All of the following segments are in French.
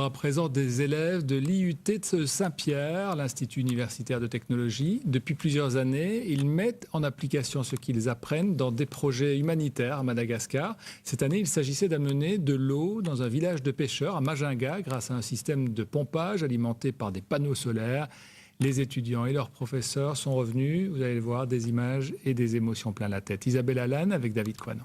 À présent, des élèves de l'IUT de Saint-Pierre, l'Institut universitaire de technologie. Depuis plusieurs années, ils mettent en application ce qu'ils apprennent dans des projets humanitaires à Madagascar. Cette année, il s'agissait d'amener de l'eau dans un village de pêcheurs à Majinga grâce à un système de pompage alimenté par des panneaux solaires. Les étudiants et leurs professeurs sont revenus, vous allez le voir, des images et des émotions plein la tête. Isabelle Allan avec David Coinon.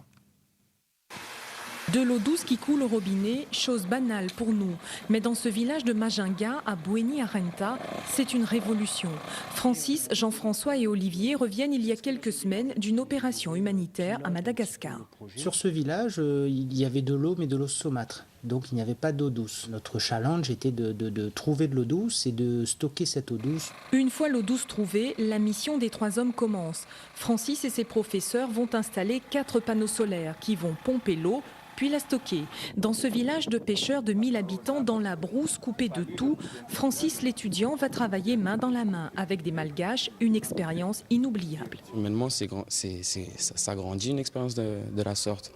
De l'eau douce qui coule au robinet, chose banale pour nous. Mais dans ce village de Majinga, à Bouéni-Arenta, c'est une révolution. Francis, Jean-François et Olivier reviennent il y a quelques semaines d'une opération humanitaire à Madagascar. Sur ce village, il y avait de l'eau, mais de l'eau saumâtre. Donc il n'y avait pas d'eau douce. Notre challenge était de trouver de l'eau douce et de stocker cette eau douce. Une fois l'eau douce trouvée, la mission des 3 hommes commence. Francis et ses professeurs vont installer 4 panneaux solaires qui vont pomper l'eau, puis la stocker. Dans ce village de pêcheurs de 1000 habitants, dans la brousse coupée de tout, Francis l'étudiant va travailler main dans la main avec des malgaches, une expérience inoubliable. Humainement, ça grandit une expérience de la sorte.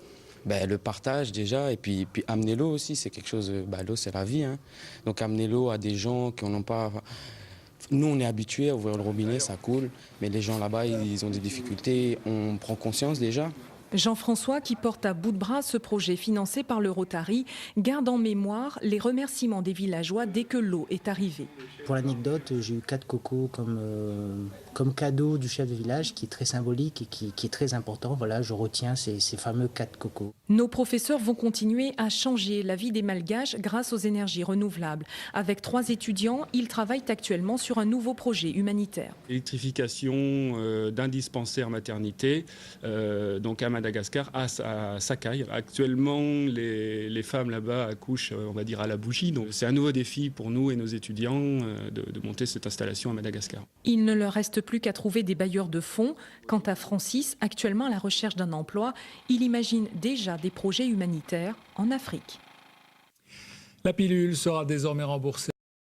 Le partage déjà, et puis amener l'eau aussi, c'est quelque chose, l'eau c'est la vie. Hein. Donc amener l'eau à des gens qui n'ont pas... Nous on est habitués à ouvrir le robinet, ça coule, mais les gens là-bas ils ont des difficultés, on prend conscience déjà. Jean-François, qui porte à bout de bras ce projet financé par le Rotary, garde en mémoire les remerciements des villageois dès que l'eau est arrivée. Pour l'anecdote, j'ai eu 4 cocos comme cadeau du chef de village, qui est très symbolique et qui est très important. Voilà, je retiens ces fameux 4 cocos. Nos professeurs vont continuer à changer la vie des Malgaches grâce aux énergies renouvelables. Avec 3 étudiants, ils travaillent actuellement sur un nouveau projet humanitaire. L'électrification d'un dispensaire maternité, donc à Madagascar, à Sakai. Actuellement, les femmes là-bas accouchent, on va dire, à la bougie. Donc c'est un nouveau défi pour nous et nos étudiants de monter cette installation à Madagascar. Il ne leur reste plus qu'à trouver des bailleurs de fonds. Quant à Francis, actuellement à la recherche d'un emploi, il imagine déjà des projets humanitaires en Afrique. La pilule sera désormais remboursée.